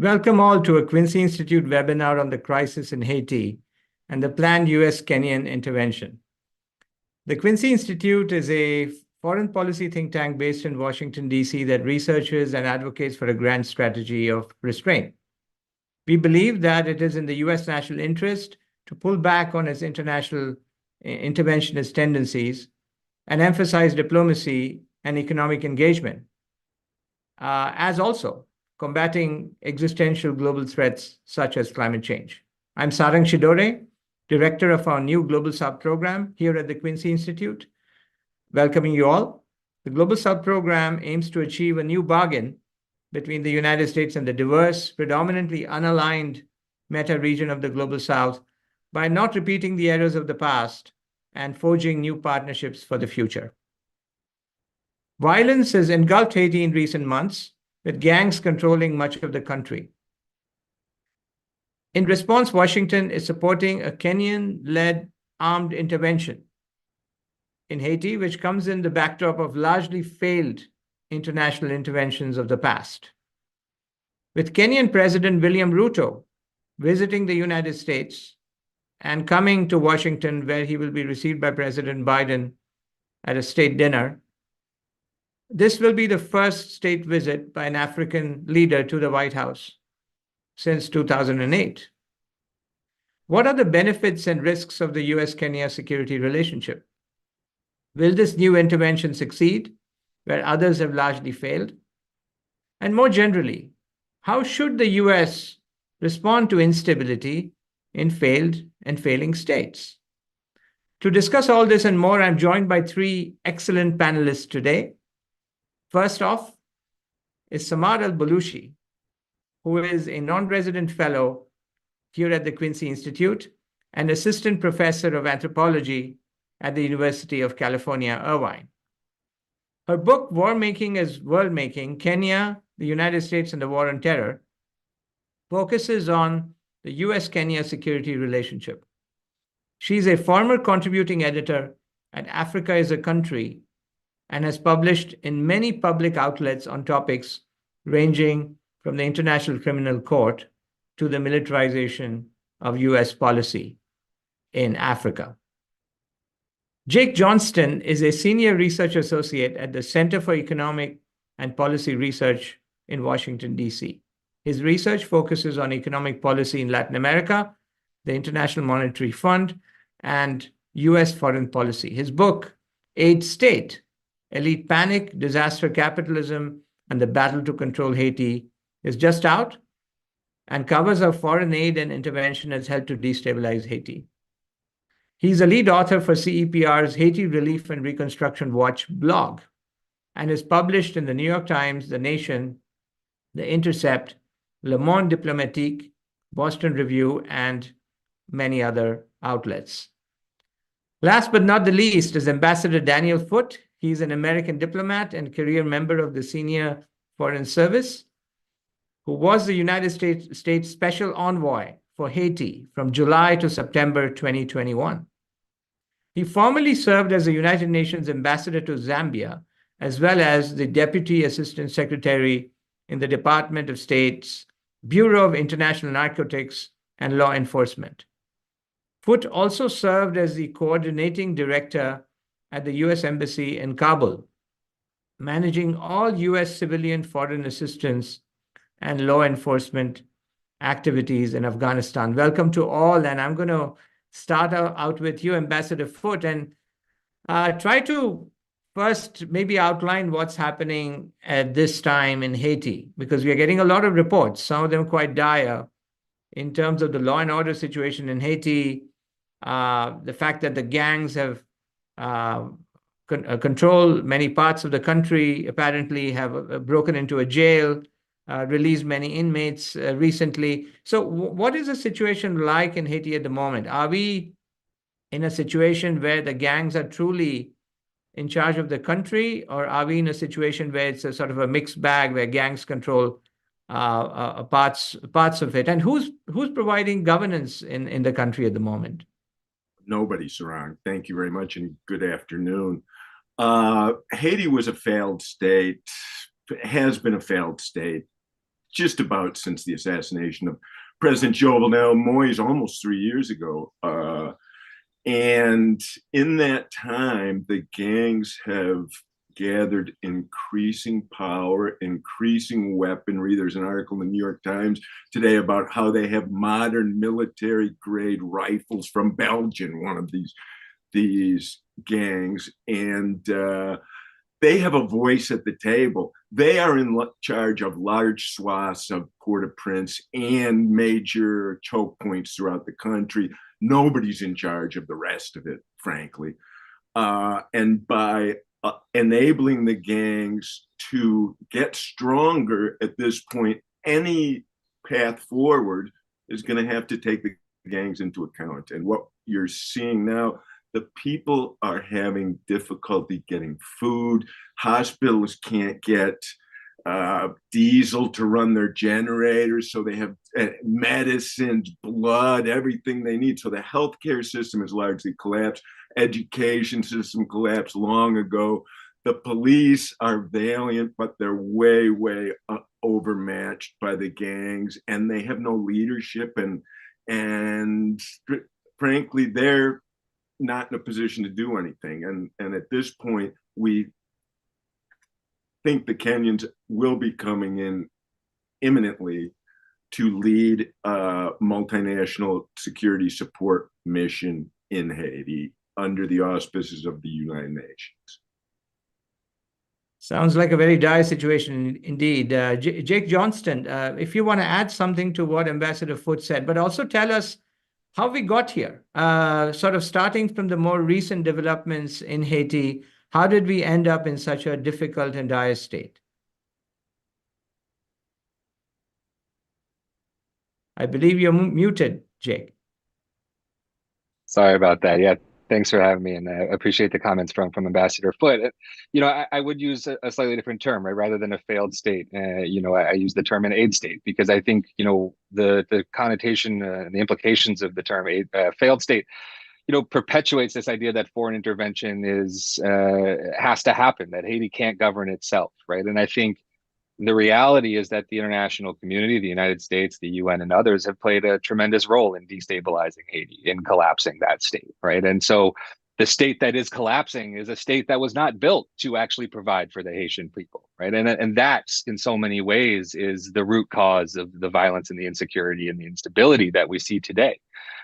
Welcome all to a Quincy Institute webinar on the crisis in Haiti and the planned U.S. Kenyan intervention. The Quincy Institute is a foreign policy think tank based in Washington, D.C. that researches and advocates for a grand strategy of restraint. We believe that it is in the U.S. national interest to pull back on its international interventionist tendencies and emphasize diplomacy and economic engagement, as also combating existential global threats such as climate change. I'm Sarang Shidore, director of our new Global South program here at the Quincy Institute, welcoming you all. The Global South program aims to achieve a new bargain between the United States and the diverse, predominantly unaligned meta-region of the Global South by not repeating the errors of the past and forging new partnerships for the future. Violence has engulfed Haiti in recent months, with gangs controlling much of the country. In response, Washington is supporting a Kenyan-led armed intervention in Haiti, which comes in the backdrop of largely failed international interventions of the past. With Kenyan President William Ruto visiting the United States and coming to Washington, where he will be received by President Biden at a state dinner, this will be the first state visit by an African leader to the White House since 2008. What are the benefits and risks of the U.S. Kenya security relationship? Will this new intervention succeed where others have largely failed? And more generally, how should the U.S. respond to instability in failed and failing states? To discuss all this and more, I'm joined by three excellent panelists today. First off is Samar Al-Bulushi, who is a non-resident fellow here at the Quincy Institute and assistant professor of anthropology at the University of California, Irvine. Her book, War Making as World Making, Kenya, the United States and the War on Terror, focuses on the U.S. Kenya security relationship. She's a former contributing editor at Africa is a Country and has published in many public outlets on topics ranging from the International Criminal Court to the militarization of U.S. policy in Africa. Jake Johnston is a senior research associate at the Center for Economic and Policy Research in Washington, D.C. His research focuses on economic policy in Latin America, the International Monetary Fund, and U.S. foreign policy. His book, Aid State: Elite Panic, Disaster Capitalism, and the Battle to Control Haiti, is just out and covers how foreign aid and intervention has helped to destabilize Haiti. He's a lead author for CEPR's Haiti Relief and Reconstruction Watch blog and is published in the New York Times, The Nation, The Intercept, Le Monde Diplomatique, Boston Review, and many other outlets. Last but not the least is Ambassador Daniel Foote. He's an American diplomat and career member of the Senior Foreign Service, who was the United States Special Envoy for Haiti from July to September 2021. He formerly served as the United Nations Ambassador to Zambia, as well as the Deputy Assistant Secretary in the Department of State's Bureau of International Narcotics and Law Enforcement. Foote also served as the coordinating director at the U.S. Embassy in Kabul, managing all U.S. civilian foreign assistance and law enforcement activities in Afghanistan. Welcome to all, and I'm going to start out with you, Ambassador Foote, and try to first maybe outline what's happening at this time in Haiti, because we are getting a lot of reports, some of them quite dire, in terms of the law and order situation in Haiti, the fact that the gangs have control many parts of the country, apparently have broken into a jail, released many inmates recently. So what is the situation like in Haiti at the moment? Are we in a situation where the gangs are truly in charge of the country, or are we in a situation where it's a sort of a mixed bag where gangs control parts of it? And who's providing governance in the country at the moment? Nobody, Sarang. Thank you very much, and good afternoon. Haiti was a failed state, has been a failed state just about since the assassination of President Jovenel Moise almost 3 years ago. And in that time, the gangs have gathered increasing power, increasing weaponry. There's an article in the New York Times today about how they have modern military-grade rifles from Belgium, one of these gangs, and they have a voice at the table. They are in charge of large swaths of Port-au-Prince and major choke points throughout the country. Nobody's in charge of the rest of it, frankly. And by enabling the gangs to get stronger at this point, any path forward is going to have to take the gangs into account. And what you're seeing now, the people are having difficulty getting food. Hospitals can't get diesel to run their generators, so they have medicines, blood, everything they need. So the healthcare system is largely collapsed. Education system collapsed long ago. The police are valiant, but they're way, way overmatched by the gangs, and they have no leadership. And frankly, they're not in a position to do anything. And at this point, we think the Kenyans will be coming in imminently to lead a multinational security support mission in Haiti under the auspices of the United Nations. Sounds like a very dire situation indeed. Jake Johnston, if you want to add something to what Ambassador Foote said, but also tell us how we got here, sort of starting from the more recent developments in Haiti. How did we end up in such a difficult and dire state? I believe you're muted, Jake. Sorry about that. Yeah, thanks for having me, and I appreciate the comments from Ambassador Foote. You know, I would use a slightly different term, right? Rather than a failed state, you know, I use the term an aid state, because I think, you know, the connotation, the implications of the term failed state, you know, perpetuates this idea that foreign intervention has to happen, that Haiti can't govern itself, right? And I think the reality is that the international community, the United States, the UN, and others have played a tremendous role in destabilizing Haiti, in collapsing that state, right? And so the state that is collapsing is a state that was not built to actually provide for the Haitian people, right? And that's, in so many ways, is the root cause of the violence and the insecurity and the instability that we see today,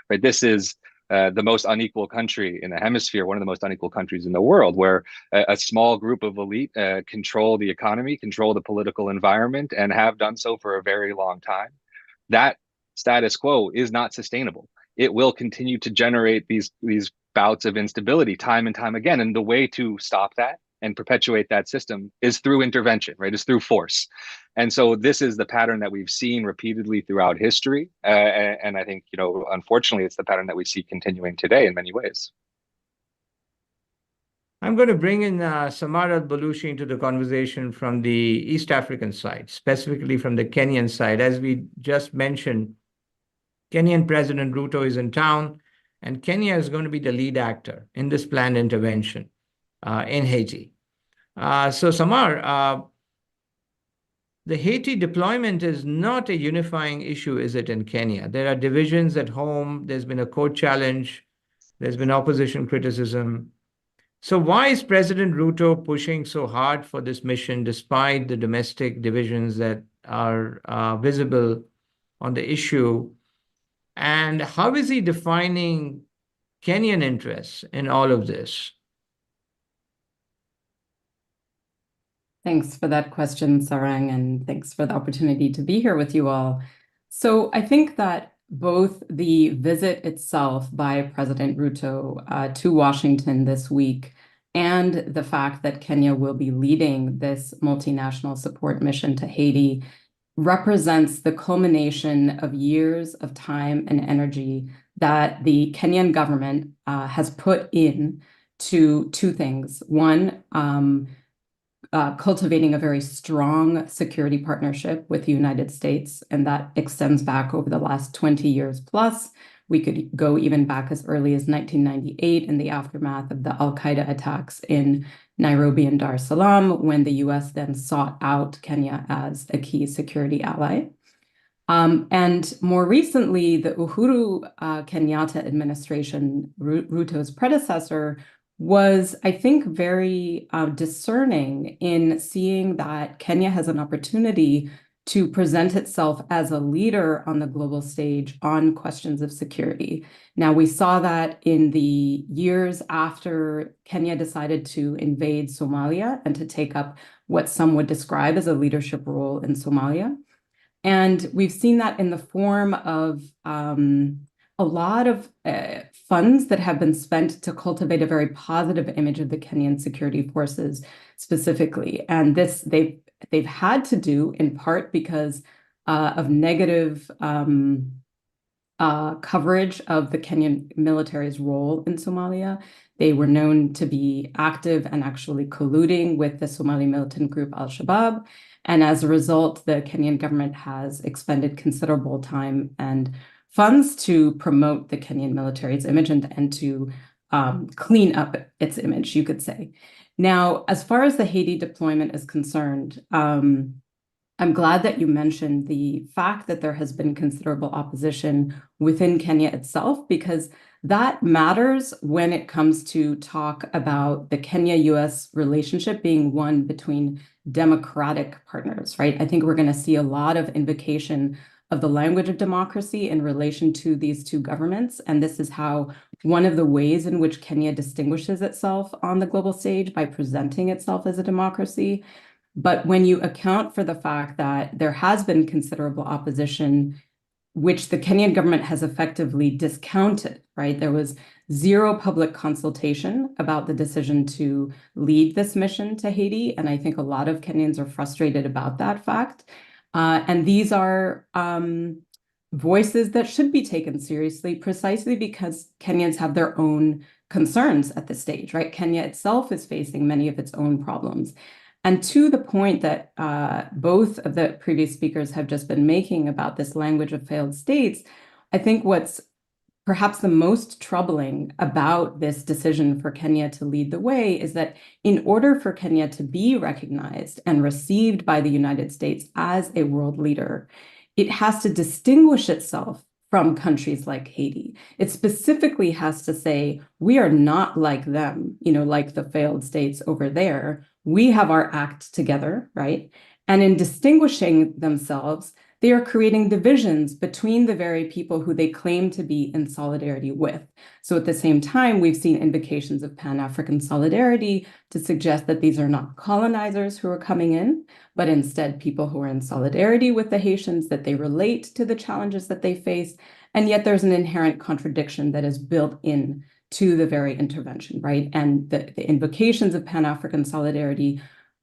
right? This is the most unequal country in the hemisphere, one of the most unequal countries in the world, where a small group of elite control the economy, control the political environment, and have done so for a very long time. That status quo is not sustainable. It will continue to generate these bouts of instability time and time again. And the way to stop that and perpetuate that system is through intervention, right? Is through force. And so this is the pattern that we've seen repeatedly throughout history. And I think, you know, unfortunately, it's the pattern that we see continuing today in many ways. I'm going to bring in Samar Al-Bulushi into the conversation from the East African side, specifically from the Kenyan side. As we just mentioned, Kenyan President Ruto is in town, and Kenya is going to be the lead actor in this planned intervention in Haiti. So Samar, the Haiti deployment is not a unifying issue, is it, in Kenya? There are divisions at home. There's been a court challenge. There's been opposition criticism. So why is President Ruto pushing so hard for this mission, despite the domestic divisions that are visible on the issue? And how is he defining Kenyan interests in all of this? Thanks for that question, Sarang, and thanks for the opportunity to be here with you all. So I think that both the visit itself by President Ruto to Washington this week and the fact that Kenya will be leading this multinational support mission to Haiti represents the culmination of years of time and energy that the Kenyan government has put in to two things. One, cultivating a very strong security partnership with the United States, and that extends back over the last 20 years plus, We could go even back as early as 1998 in the aftermath of the Al-Qaeda attacks in Nairobi and Dar es Salaam, when the U.S. then sought out Kenya as a key security ally. And more recently, the Uhuru Kenyatta administration, Ruto's predecessor, was, I think, very discerning in seeing that Kenya has an opportunity to present itself as a leader on the global stage on questions of security. Now, we saw that in the years after Kenya decided to invade Somalia and to take up what some would describe as a leadership role in Somalia. And we've seen that in the form of a lot of funds that have been spent to cultivate a very positive image of the Kenyan security forces specifically. And this they've had to do in part because of negative coverage of the Kenyan military's role in Somalia. They were known to be active and actually colluding with the Somali militant group Al-Shabaab. And as a result, the Kenyan government has expended considerable time and funds to promote the Kenyan military's image and to clean up its image, you could say. Now, as far as the Haiti deployment is concerned, I'm glad that you mentioned the fact that there has been considerable opposition within Kenya itself, because that matters when it comes to talk about the Kenya-US relationship being one between democratic partners, right? I think we're going to see a lot of invocation of the language of democracy in relation to these two governments. And this is how one of the ways in which Kenya distinguishes itself on the global stage, by presenting itself as a democracy. But when you account for the fact that there has been considerable opposition, which the Kenyan government has effectively discounted, right? There was zero public consultation about the decision to lead this mission to Haiti. And I think a lot of Kenyans are frustrated about that fact. And these are voices that should be taken seriously, precisely because Kenyans have their own concerns at this stage, right? Kenya itself is facing many of its own problems. And to the point that both of the previous speakers have just been making about this language of failed states, I think what's perhaps the most troubling about this decision for Kenya to lead the way is that in order for Kenya to be recognized and received by the United States as a world leader, it has to distinguish itself from countries like Haiti. It specifically has to say, we are not like them, like the failed states over there. We have our act together, right? And in distinguishing themselves, they are creating divisions between the very people who they claim to be in solidarity with. So at the same time, we've seen invocations of Pan-African solidarity to suggest that these are not colonizers who are coming in, but instead people who are in solidarity with the Haitians, that they relate to the challenges that they face. And yet there's an inherent contradiction that is built in to the very intervention, right? And the invocations of Pan-African solidarity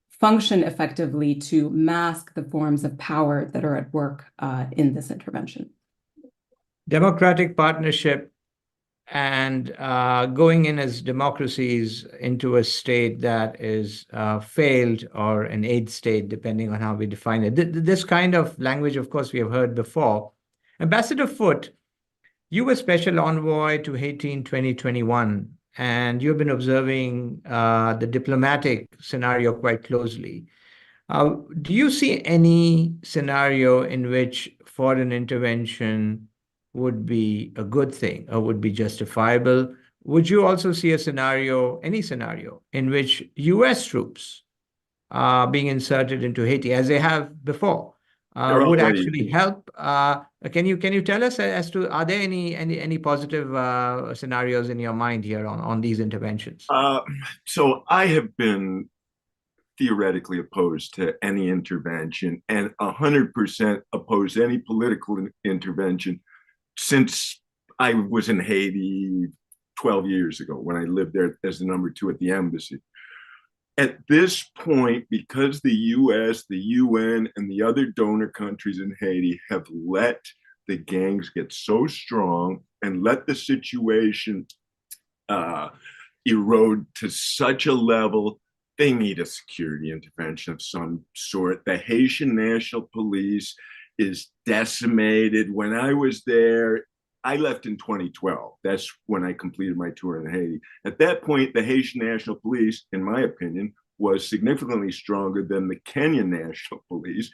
function effectively to mask the forms of power that are at work in this intervention. Democratic partnership and going in as democracies into a state that is failed or an aid state, depending on how we define it. This kind of language, of course, we have heard before. Ambassador Foote, you were special envoy to Haiti in 2021, and you've been observing the diplomatic scenario quite closely. Do you see any scenario in which foreign intervention would be a good thing or would be justifiable? Would you also see a scenario, any scenario, in which U.S. troops being inserted into Haiti, as they have before, would actually help? Can you tell us as to, are there any positive scenarios in your mind here on these interventions? So I have been theoretically opposed to any intervention and 100% opposed to any political intervention since I was in Haiti 12 years ago when I lived there as the #2 at the embassy. At this point, because the US, the UN, and the other donor countries in Haiti have let the gangs get so strong and let the situation erode to such a level, they need a security intervention of some sort. The Haitian National Police is decimated. When I was there, I left in 2012. That's when I completed my tour in Haiti. At that point, the Haitian National Police, in my opinion, was significantly stronger than the Kenyan National Police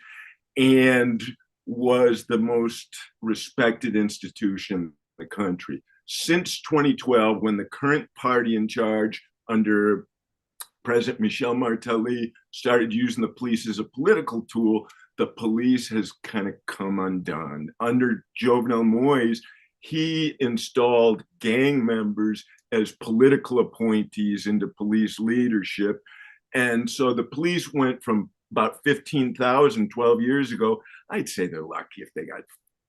and was the most respected institution in the country. Since 2012, when the current party in charge under President Michel Martelly started using the police as a political tool, the police has kind of come undone. Under Jovenel Moise, he installed gang members as political appointees into police leadership. And so the police went from about 15,000 12 years ago. I'd say they're lucky if they got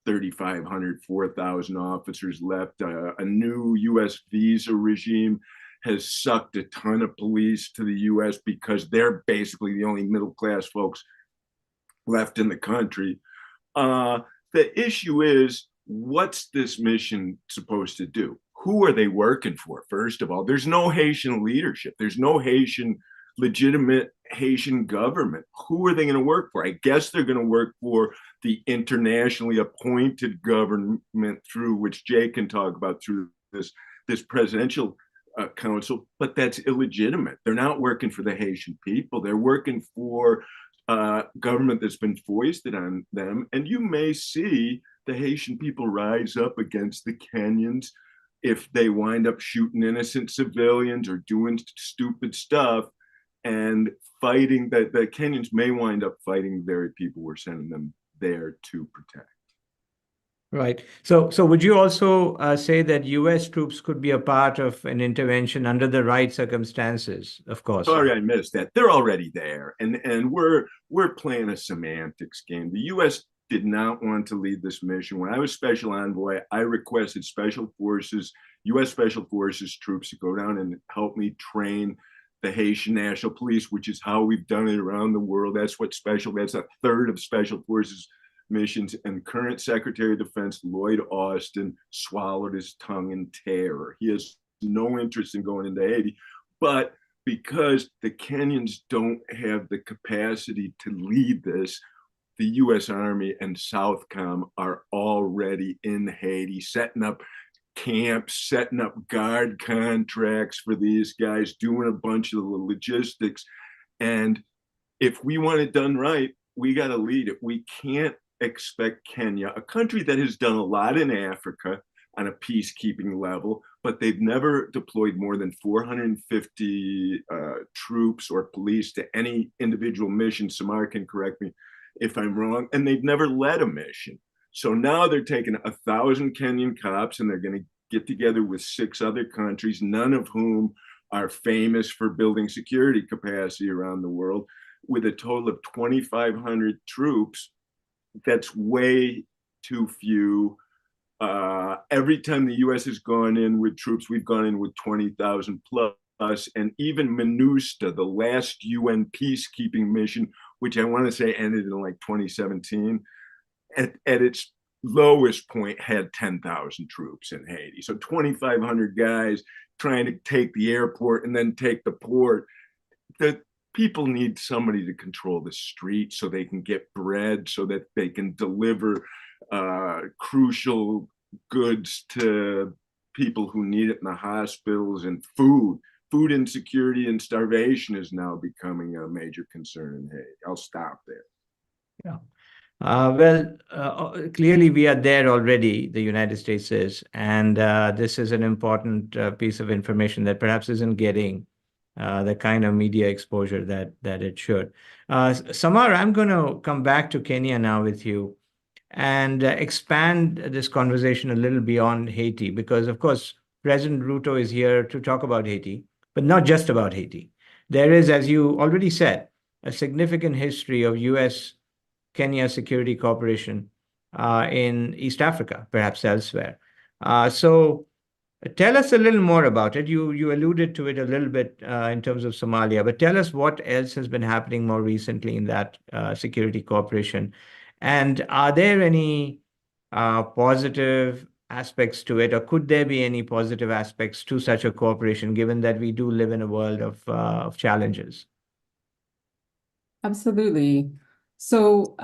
3,500, 4,000 officers left. A new U.S. visa regime has sucked a ton of police to the U.S. because they're basically the only middle-class folks left in the country. The issue is, what's this mission supposed to do? Who are they working for? First of all, there's no Haitian leadership. There's no legitimate Haitian government. Who are they going to work for? I guess they're going to work for the internationally appointed government through which Jay can talk about through this presidential council, but that's illegitimate. They're not working for the Haitian people. They're working for government that's been foisted on them. And you may see the Haitian people rise up against the Kenyans if they wind up shooting innocent civilians or doing stupid stuff and fighting. That the Kenyans may wind up fighting the very people we're sending them there to protect. Right. So would you also say that U.S. troops could be a part of an intervention under the right circumstances? Of course. Sorry, I missed that. They're already there, and we're playing a semantics game. The U.S. did not want to lead this mission. When I was special envoy, I requested special forces, U.S. special forces troops to go down and help me train the Haitian National Police, which is how we've done it around the world. That's a third of special forces missions, and current Secretary of Defense Lloyd Austin swallowed his tongue in terror. He has no interest in going into Haiti, but because the Kenyans don't have the capacity to lead this, the U.S. Army and Southcom are already in Haiti, setting up camps, setting up guard contracts for these guys, doing a bunch of the logistics. And if we want it done right, we got to lead it. We can't expect Kenya, a country that has done a lot in Africa on a peacekeeping level, but they've never deployed more than 450 troops or police to any individual mission. Samar can correct me if I'm wrong. And they've never led a mission. So now they're taking 1,000 Kenyan cops and they're going to get together with 6 other countries, none of whom are famous for building security capacity around the world, with a total of 2,500 troops. That's way too few. Every time the U.S. has gone in with troops, we've gone in with 20,000 plus. And even MINUSTA, the last UN peacekeeping mission, which I want to say ended in like 2017, at its lowest point had 10,000 troops in Haiti. So 2,500 guys trying to take the airport and then take the port. The people need somebody to control the street so they can get bread, so that they can deliver crucial goods to people who need it in the hospitals, and food. Food insecurity and starvation is now becoming a major concern in Haiti. I'll stop there. Yeah. Clearly we are there already, the United States is, and this is an important piece of information that perhaps isn't getting the kind of media exposure that it should. Samar, I'm going to come back to Kenya now with you and expand this conversation a little beyond Haiti, because of course, President Ruto is here to talk about Haiti, but not just about Haiti. There is, as you already said, a significant history of U.S. Kenya security cooperation in East Africa, perhaps elsewhere. So tell us a little more about it. You alluded to it a little bit in terms of Somalia, but tell us what else has been happening more recently in that security cooperation. And are there any positive aspects to it, or could there be any positive aspects to such a cooperation, given that we do live in a world of challenges? Absolutely. So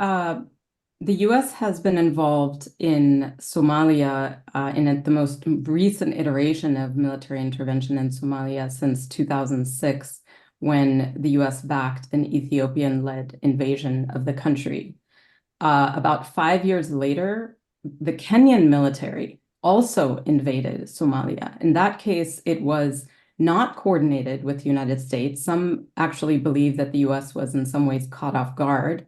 The U.S. has been involved in Somalia in the most recent iteration of military intervention in Somalia since 2006, when the U.S. backed an Ethiopian-led invasion of the country. About 5 years later, the Kenyan military also invaded Somalia. In that case, it was not coordinated with the United States. Some actually believe that the U.S. was in some ways caught off guard.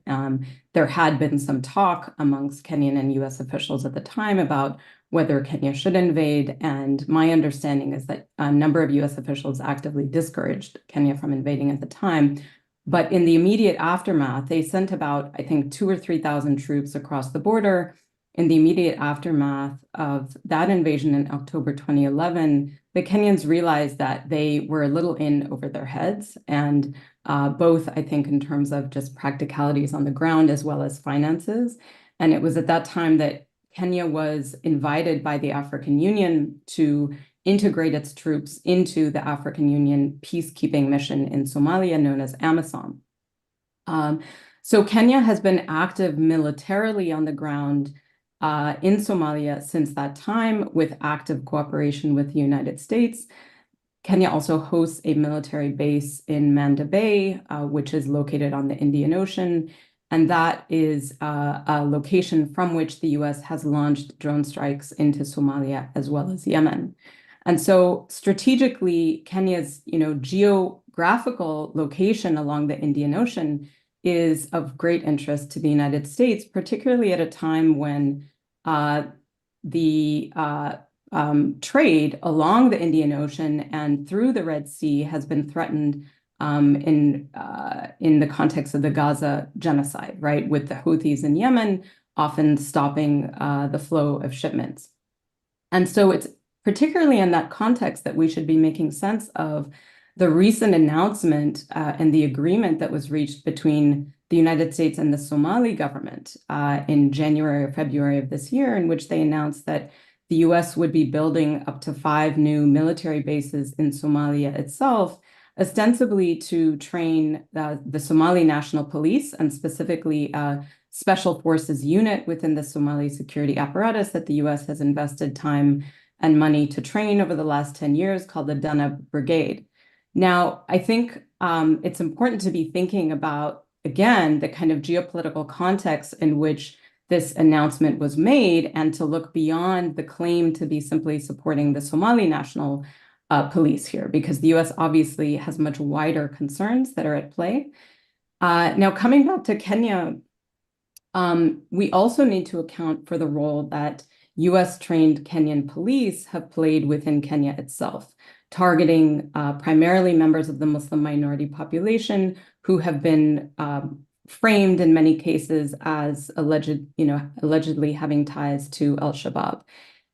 There had been some talk amongst Kenyan and U.S. officials at the time about whether Kenya should invade. And my understanding is that a number of U.S. officials actively discouraged Kenya from invading at the time. But in the immediate aftermath, they sent about, I think, 2,000 or 3,000 troops across the border. In the immediate aftermath of that invasion in October 2011, the Kenyans realized that they were a little in over their heads, and both, I think, in terms of just practicalities on the ground as well as finances. And it was at that time that Kenya was invited by the African Union to integrate its troops into the African Union peacekeeping mission in Somalia known as AMISOM. So Kenya has been active militarily on the ground in Somalia since that time, with active cooperation with the United States. Kenya also hosts a military base in Manda Bay, which is located on the Indian Ocean. And that is a location from which the US has launched drone strikes into Somalia as well as Yemen. And so strategically, Kenya's geographical location along the Indian Ocean is of great interest to the United States, particularly at a time when the trade along the Indian Ocean and through the Red Sea has been threatened in the context of the Gaza genocide, right, with the Houthis in Yemen often stopping the flow of shipments. And so it's particularly in that context that we should be making sense of the recent announcement and the agreement that was reached between the United States and the Somali government in January or February of this year, in which they announced that the US would be building up to 5 new military bases in Somalia itself, ostensibly to train the Somali National Police, and specifically a special forces unit within the Somali security apparatus that the US has invested time and money to train over the last 10 years, called the Danab Brigade. Now, I think it's important to be thinking about, again, the kind of geopolitical context in which this announcement was made, and to look beyond the claim to be simply supporting the Somali National Police here, because the US obviously has much wider concerns that are at play. Now, coming back to Kenya, we also need to account for the role that US-trained Kenyan police have played within Kenya itself, targeting primarily members of the Muslim minority population who have been framed in many cases as allegedly having ties to Al-Shabaab.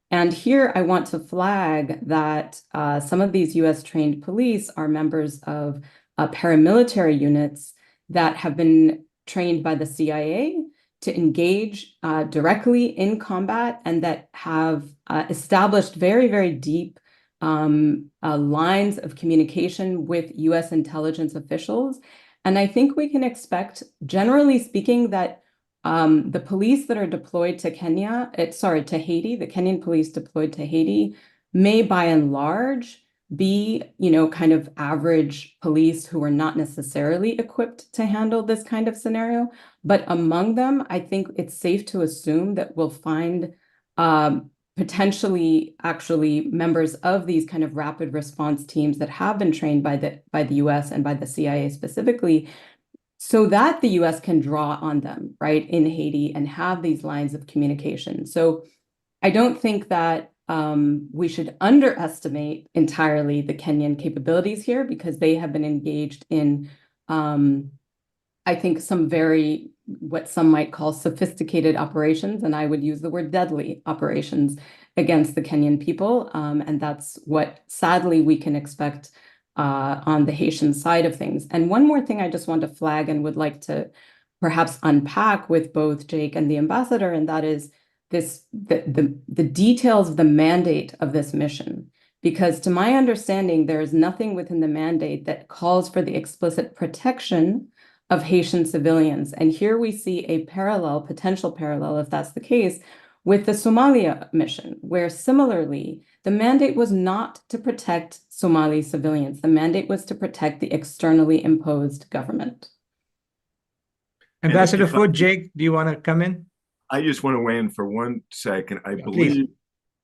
And here I want to flag that some of these US-trained police are members of paramilitary units that have been trained by the CIA to engage directly in combat, and that have established very, very deep lines of communication with US intelligence officials. And I think we can expect, generally speaking, that the police that are deployed to Haiti, the Kenyan police deployed to Haiti, may by and large be, kind of average police who are not necessarily equipped to handle this kind of scenario. But among them, I think it's safe to assume that we'll find potentially actually members of these kind of rapid response teams that have been trained by the US and by the CIA specifically, so that the US can draw on them, right, in Haiti, and have these lines of communication. So I don't think that we should underestimate entirely the Kenyan capabilities here, because they have been engaged in, I think, some very, what some might call sophisticated operations, and I would use the word deadly operations against the Kenyan people. And that's what, sadly, we can expect on the Haitian side of things. And one more thing I just want to flag and would like to perhaps unpack with both Jake and the ambassador, and that is the details of the mandate of this mission. Because to my understanding, there is nothing within the mandate that calls for the explicit protection of Haitian civilians. And here we see a parallel, potential parallel, if that's the case, with the Somalia mission, where similarly, the mandate was not to protect Somali civilians. The mandate was to protect the externally imposed government. Ambassador Foote, Jake, do you want to come in? I just want to weigh in for 1 second. I believe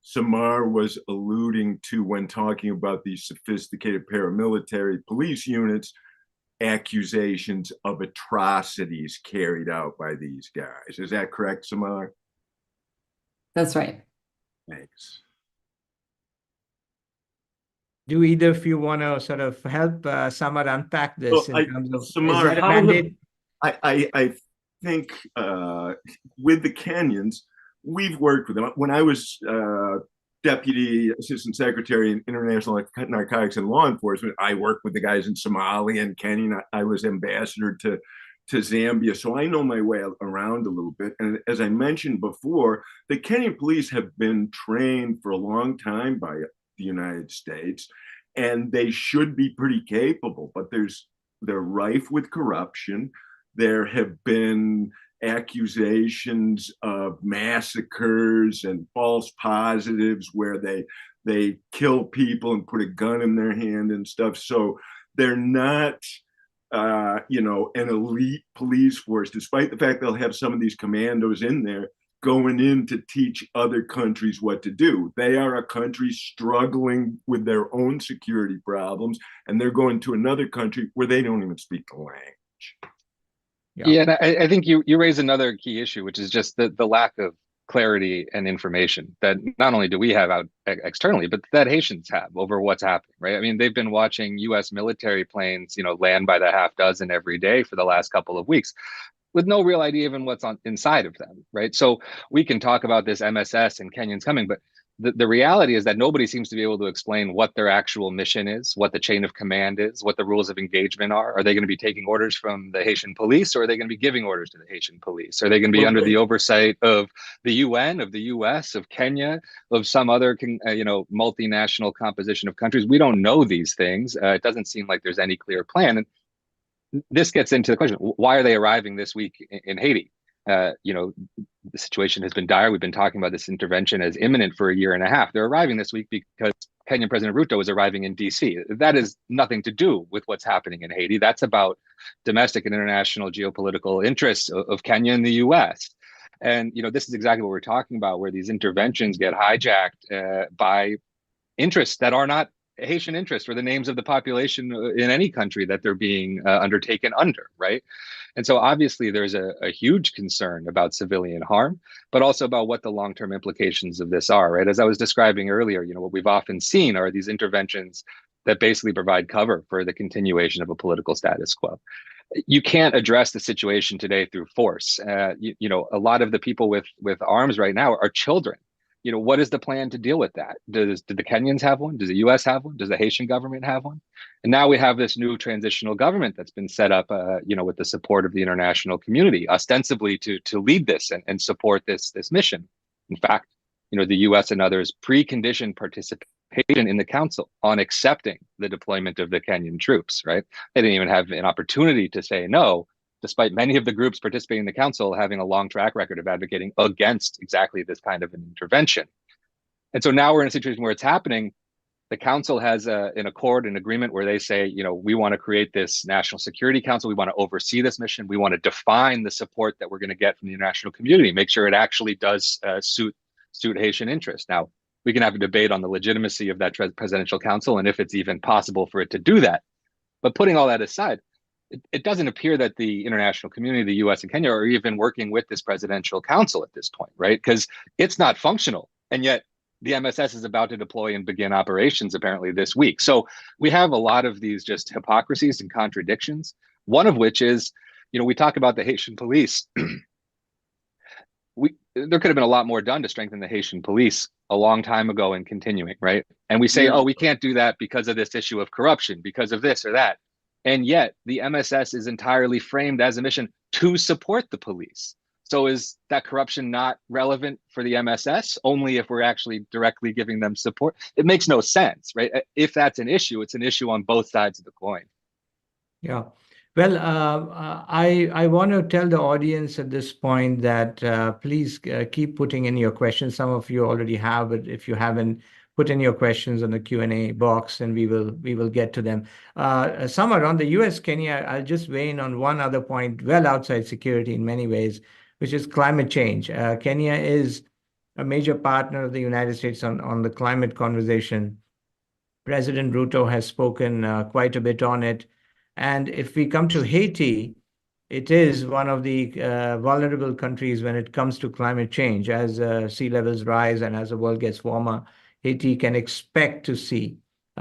Samar was alluding to, when talking about these sophisticated paramilitary police units, accusations of atrocities carried out by these guys. Is that correct, Samar? That's right. Thanks. Do either of you want to sort of help Samar unpack this in terms of, Samar, is that a mandate? I think with the Kenyans, we've worked with them. When I was Deputy Assistant Secretary in International Narcotics and Law Enforcement, I worked with the guys in Somalia and Kenya. I was ambassador to Zambia, so I know my way around a little bit. And as I mentioned before, the Kenyan police have been trained for a long time by the United States, and they should be pretty capable, but they're rife with corruption. There have been accusations of massacres and false positives where they kill people and put a gun in their hand and stuff. So they're not an elite police force, despite the fact they'll have some of these commandos in there going in to teach other countries what to do. They are a country struggling with their own security problems, and they're going to another country where they don't even speak the language. Yeah, and I think you raise another key issue, which is just the lack of clarity and information that not only do we have out externally, but that Haitians have over what's happening, right? I mean, they've been watching U.S. military planes, land by the half dozen every day for the last couple of weeks, with no real idea even what's inside of them, right? So we can talk about this MSS and Kenyans coming, but the reality is that nobody seems to be able to explain what their actual mission is, what the chain of command is, what the rules of engagement are. Are they going to be taking orders from the Haitian police, or are they going to be giving orders to the Haitian police? Are they going to be under the oversight of the UN, of the US, of Kenya, of some other multinational composition of countries? We don't know these things. It doesn't seem like there's any clear plan. And this gets into the question, why are they arriving this week in Haiti? The situation has been dire. We've been talking about this intervention as imminent for a year and a half. They're arriving this week because Kenyan President Ruto is arriving in DC. That has nothing to do with what's happening in Haiti. That's about domestic and international geopolitical interests of Kenya and the US. And, this is exactly what we're talking about, where these interventions get hijacked by interests that are not Haitian interests or the names of the population in any country that they're being undertaken under, right? And so obviously there's a huge concern about civilian harm, but also about what the long-term implications of this are, right? As I was describing earlier, what we've often seen are these interventions that basically provide cover for the continuation of a political status quo. You can't address the situation today through force. A lot of the people with arms right now are children. What is the plan to deal with that? Did the Kenyans have one? Does the US have one? Does the Haitian government have one? And now we have this new transitional government that's been set up, with the support of the international community, ostensibly to lead this and support this mission. In fact, the US and others preconditioned participation in the council on accepting the deployment of the Kenyan troops, right? They didn't even have an opportunity to say no, despite many of the groups participating in the council having a long track record of advocating against exactly this kind of an intervention. And so now we're in a situation where it's happening. The council has an accord, an agreement where they say, we want to create this National Security Council. We want to oversee this mission. We want to define the support that we're going to get from the international community, make sure it actually does suit Haitian interests. Now, we can have a debate on the legitimacy of that presidential council and if it's even possible for it to do that. But putting all that aside, it doesn't appear that the international community, the US and Kenya, are even working with this presidential council at this point, right? Because it's not functional. And yet the MSS is about to deploy and begin operations apparently this week. So we have a lot of these just hypocrisies and contradictions. One of which is, we talk about the Haitian police. There could have been a lot more done to strengthen the Haitian police a long time ago and continuing, right? And we say, we can't do that because of this issue of corruption, because of this or that. And yet the MSS is entirely framed as a mission to support the police. So is that corruption not relevant for the MSS only if we're actually directly giving them support? It makes no sense, right? If that's an issue, it's an issue on both sides of the coin. Yeah. Well, I want to tell the audience at this point that please keep putting in your questions. Some of you already have, but if you haven't, put in your questions on the Q&A box, and we will get to them. Samar, on the U.S. Kenya, I'll just weigh in on one other point, well outside security in many ways, which is climate change. Kenya is a major partner of the United States on the climate conversation. President Ruto has spoken quite a bit on it. And if we come to Haiti, it is one of the vulnerable countries when it comes to climate change. As sea levels rise and as the world gets warmer, Haiti can expect to see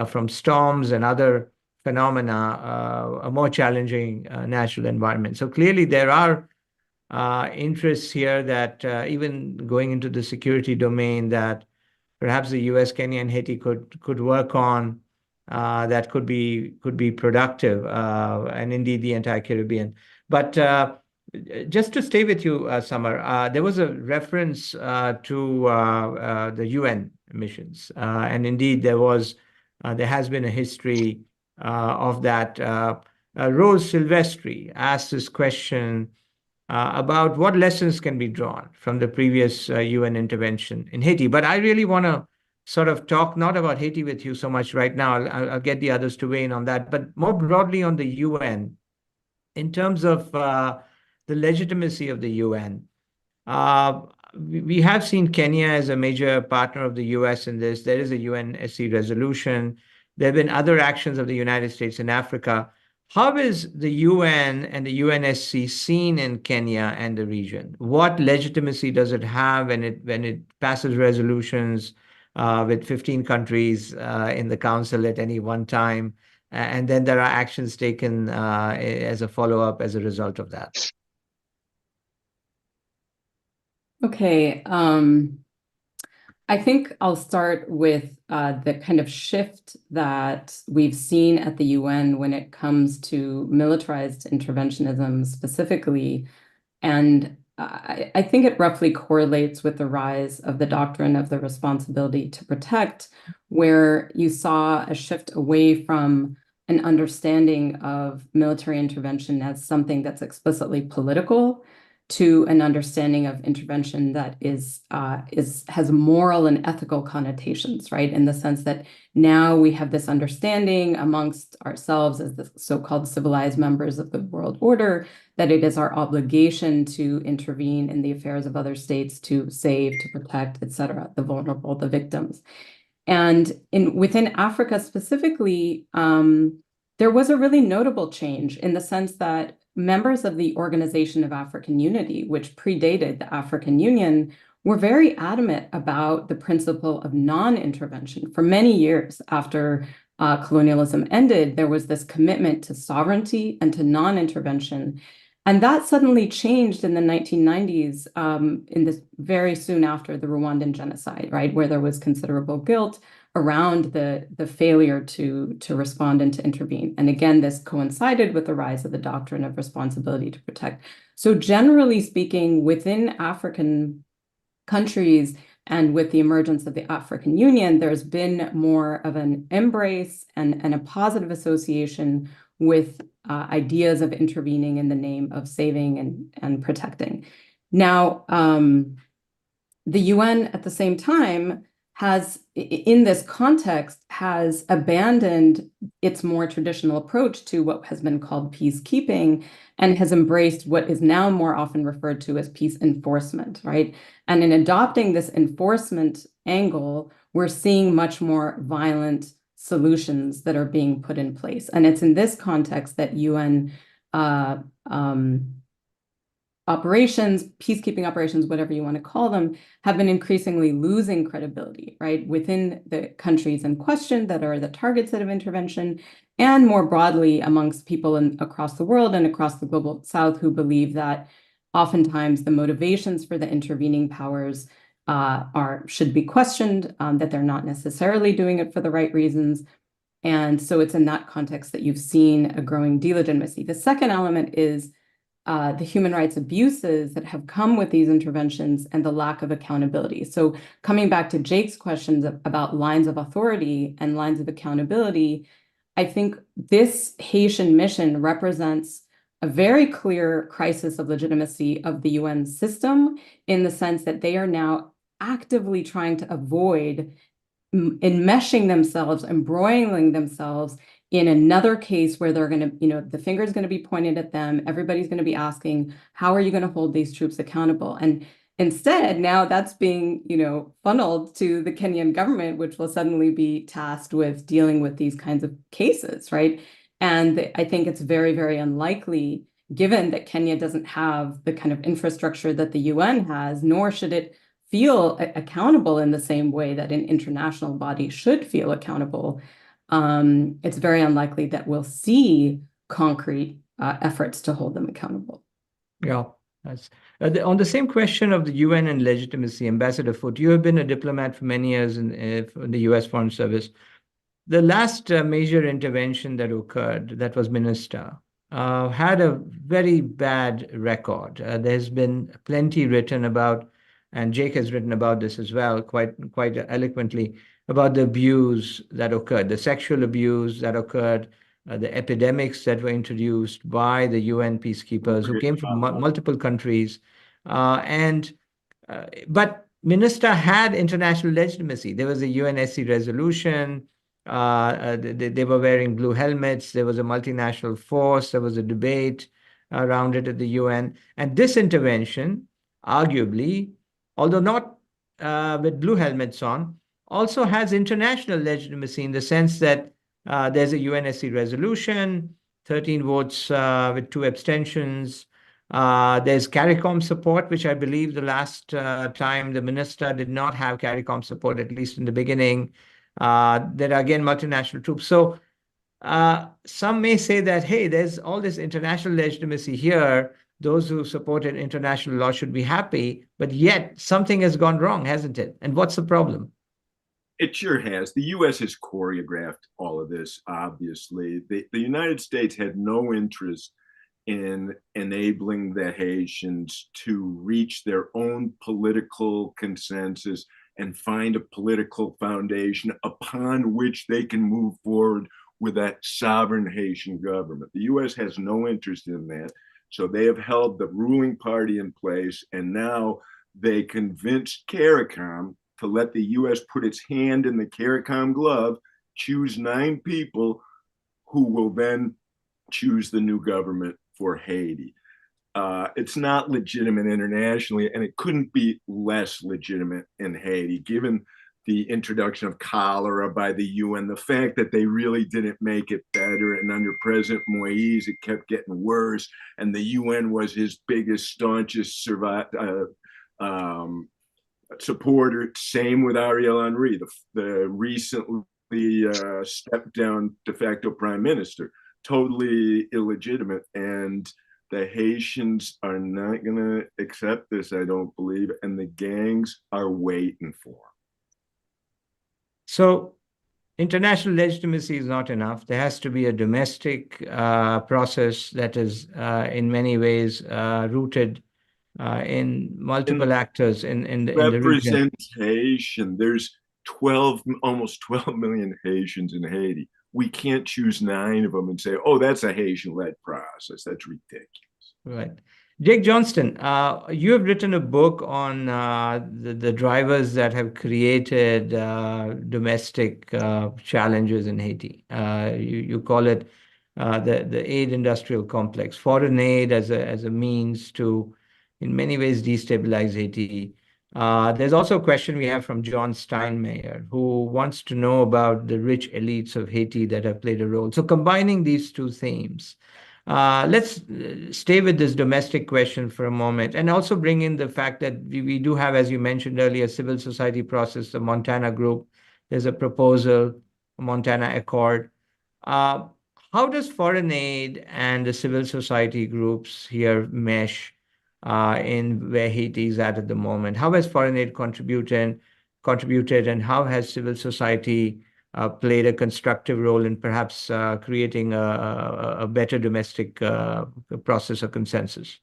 from storms and other phenomena a more challenging natural environment. So clearly there are interests here that even going into the security domain that perhaps the U.S., Kenya, and Haiti could work on that could be productive, and indeed the entire Caribbean. But just to stay with you, Samar, there was a reference to the UN missions, and indeed there has been a history of that. Rose Silvestri asked this question about what lessons can be drawn from the previous UN intervention in Haiti. But I really want to sort of talk not about Haiti with you so much right now. I'll get the others to weigh in on that, but more broadly on the UN in terms of the legitimacy of the UN. We have seen Kenya as a major partner of the US in this. There is a UNSC resolution. There have been other actions of the United States in Africa. How is the UN and the UNSC seen in Kenya and the region? What legitimacy does it have when it passes resolutions with 15 countries in the council at any one time? And then there are actions taken as a follow-up as a result of that. Okay. I think I'll start with the kind of shift that we've seen at the UN when it comes to militarized interventionism specifically. And I think it roughly correlates with the rise of the doctrine of the responsibility to protect, where you saw a shift away from an understanding of military intervention as something that's explicitly political to an understanding of intervention that has moral and ethical connotations, right? In the sense that now we have this understanding amongst ourselves as the so-called civilized members of the world order that it is our obligation to intervene in the affairs of other states to save, to protect, et cetera, the vulnerable, the victims. And within Africa specifically, there was a really notable change in the sense that members of the Organization of African Unity, which predated the African Union, were very adamant about the principle of non-intervention. For many years after colonialism ended, there was this commitment to sovereignty and to non-intervention. And that suddenly changed in the 1990s, very soon after the Rwandan genocide, right, where there was considerable guilt around the failure to respond and to intervene. And again, this coincided with the rise of the doctrine of responsibility to protect. So generally speaking, within African countries and with the emergence of the African Union, there's been more of an embrace and a positive association with ideas of intervening in the name of saving and protecting. Now, the UN at the same time in this context, has abandoned its more traditional approach to what has been called peacekeeping and has embraced what is now more often referred to as peace enforcement, right? And in adopting this enforcement angle, we're seeing much more violent solutions that are being put in place. And it's in this context that UN operations, peacekeeping operations, whatever you want to call them, have been increasingly losing credibility, right, within the countries in question that are the targets of intervention, and more broadly amongst people across the world and across the global South who believe that oftentimes the motivations for the intervening powers should be questioned, that they're not necessarily doing it for the right reasons. And so it's in that context that you've seen a growing delegitimacy. The second element is the human rights abuses that have come with these interventions and the lack of accountability. So coming back to Jake's questions about lines of authority and lines of accountability, I think this Haitian mission represents a very clear crisis of legitimacy of the UN system, in the sense that they are now actively trying to avoid enmeshing themselves, embroiling themselves in another case where they're going to, the finger is going to be pointed at them. Everybody's going to be asking, how are you going to hold these troops accountable? And instead, now that's being, funneled to the Kenyan government, which will suddenly be tasked with dealing with these kinds of cases, right? And I think it's very, very unlikely, given that Kenya doesn't have the kind of infrastructure that the UN has, nor should it feel accountable in the same way that an international body should feel accountable. It's very unlikely that we'll see concrete efforts to hold them accountable. Yeah. On the same question of the UN and legitimacy, Ambassador Foote, you have been a diplomat for many years in the U.S. Foreign Service. The last major intervention that occurred, that was MINUSTA, had a very bad record. There's been plenty written about, and Jake has written about this as well, quite eloquently, about the abuse that occurred, the sexual abuse that occurred, the epidemics that were introduced by the UN peacekeepers who came from multiple countries. But MINUSTA had international legitimacy. There was a UNSC resolution. They were wearing blue helmets. There was a multinational force. There was a debate around it at the UN. And this intervention, arguably, although not with blue helmets on, also has international legitimacy in the sense that there's a UNSC resolution, 13 votes with 2 abstentions. There's CARICOM support, which I believe the last time the MINUSTA did not have CARICOM support, at least in the beginning. There are again multinational troops. So some may say that, hey, there's all this international legitimacy here. Those who supported international law should be happy, but yet something has gone wrong, hasn't it? And what's the problem? It sure has. The U.S. has choreographed all of this, obviously. The United States had no interest in enabling the Haitians to reach their own political consensus and find a political foundation upon which they can move forward with that sovereign Haitian government. The U.S. has no interest in that. So they have held the ruling party in place, and now they convinced CARICOM to let the U.S. put its hand in the CARICOM glove, choose 9 people who will then choose the new government for Haiti. It's not legitimate internationally, and it couldn't be less legitimate in Haiti, given the introduction of cholera by the UN, the fact that they really didn't make it better. And under President Moise, it kept getting worse. And the UN was his biggest, staunchest supporter. Same with Ariel Henry, the recently stepped down de facto prime minister. Totally illegitimate. And the Haitians are not going to accept this, I don't believe. And the gangs are waiting for them. So international legitimacy is not enough. There has to be a domestic process that is in many ways rooted in multiple actors in the region. Representation. There's almost 12 million Haitians in Haiti. We can't choose 9 of them and say, oh, that's a Haitian-led process. That's ridiculous. Right. Jake Johnston, you have written a book on the drivers that have created domestic challenges in Haiti. You call it the aid industrial complex, foreign aid as a means to, in many ways, destabilize Haiti. There's also a question we have from John Steinmeier, who wants to know about the rich elites of Haiti that have played a role. So combining these 2 themes, let's stay with this domestic question for a moment and also bring in the fact that we do have, as you mentioned earlier, civil society process, the Montana Group. There's a proposal, a Montana Accord. How does foreign aid and the civil society groups here mesh in where Haiti is at the moment? How has foreign aid contributed, and how has civil society played a constructive role in perhaps creating a better domestic process of consensus?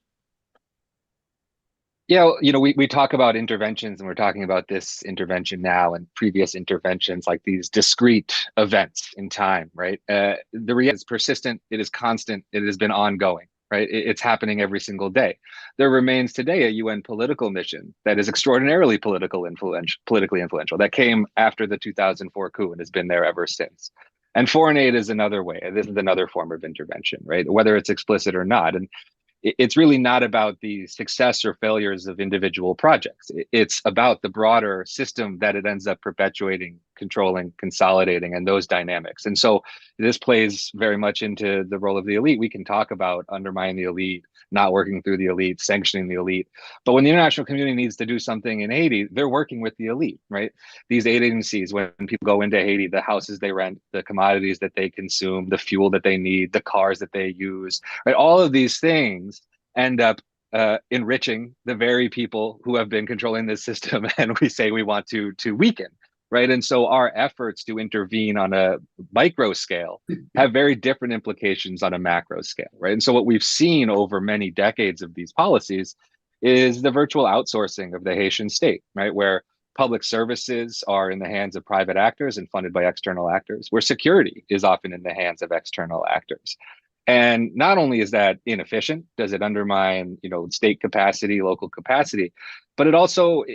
Yeah, we talk about interventions, and we're talking about this intervention now and previous interventions, like these discrete events in time, right? The reality is persistent, it is constant, it has been ongoing. right? It's happening every single day. There remains today a UN political mission that is extraordinarily politically influential, that came after the 2004 coup and has been there ever since. And foreign aid is another way. This is another form of intervention, right? Whether it's explicit or not. And it's really not about the success or failures of individual projects. It's about the broader system that it ends up perpetuating, controlling, consolidating, and those dynamics. And so this plays very much into the role of the elite. We can talk about undermining the elite, not working through the elite, sanctioning the elite. But when the international community needs to do something in Haiti, they're working with the elite, right? These aid agencies, when people go into Haiti, the houses they rent, the commodities that they consume, the fuel that they need, the cars that they use, right? All of these things end up enriching the very people who have been controlling this system, and we say we want to weaken, right? And so our efforts to intervene on a micro scale have very different implications on a macro scale, right? And so what we've seen over many decades of these policies is the virtual outsourcing of the Haitian state, right? Where public services are in the hands of private actors and funded by external actors, where security is often in the hands of external actors. And not only is that inefficient, does it undermine, state capacity, local capacity, but it also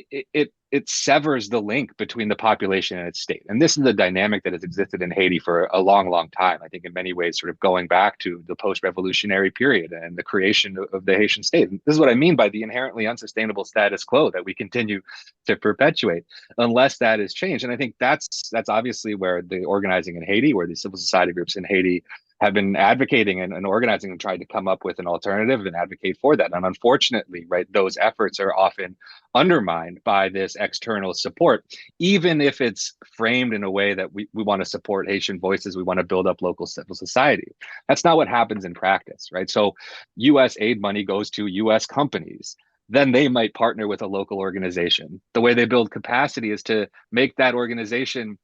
it severs the link between the population and its state. And this is the dynamic that has existed in Haiti for a long, long time. I think in many ways, sort of going back to the post-revolutionary period and the creation of the Haitian state. And this is what I mean by the inherently unsustainable status quo that we continue to perpetuate unless that is changed. And I think that's obviously where the organizing in Haiti, where the civil society groups in Haiti have been advocating and organizing and trying to come up with an alternative and advocate for that. And unfortunately, right, those efforts are often undermined by this external support, even if it's framed in a way that we want to support Haitian voices, we want to build up local civil society. That's not what happens in practice, right? So US aid money goes to US companies. Then they might partner with a local organization. The way they build capacity is to make that organization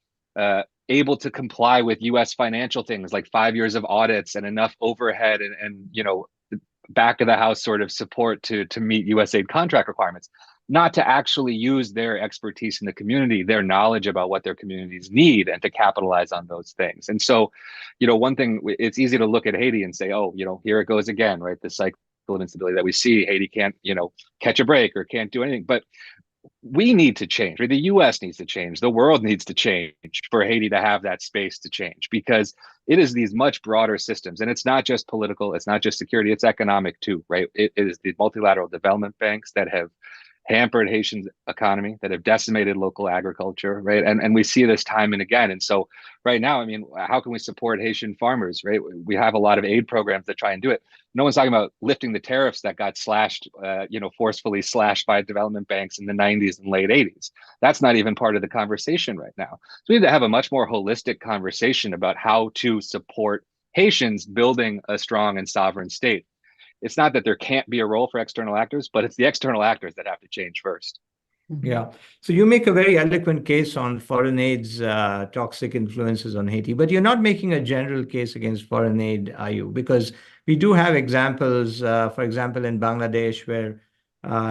able to comply with US financial things like 5 years of audits and enough overhead and back of the house sort of support to meet USAID contract requirements, not to actually use their expertise in the community, their knowledge about what their communities need, and to capitalize on those things. And so, one thing, it's easy to look at Haiti and say, oh, here it goes again, right? The cycle of instability that we see. Haiti can't, catch a break or can't do anything. But we need to change, right? The US needs to change. The world needs to change for Haiti to have that space to change, because it is these much broader systems. And it's not just political, it's not just security, it's economic too, right? It is the multilateral development banks that have hampered Haitian economy, that have decimated local agriculture, right? And we see this time and again. And so right now, how can we support Haitian farmers, right? We have a lot of aid programs that try and do it. No one's talking about lifting the tariffs that got slashed, forcefully slashed by development banks in the 90s and late 80s. That's not even part of the conversation right now. So we need to have a much more holistic conversation about how to support Haitians building a strong and sovereign state. It's not that there can't be a role for external actors, but it's the external actors that have to change first. Yeah. So you make a very eloquent case on foreign aid's toxic influences on Haiti, but you're not making a general case against foreign aid, are you? Because we do have examples, for example, in Bangladesh, where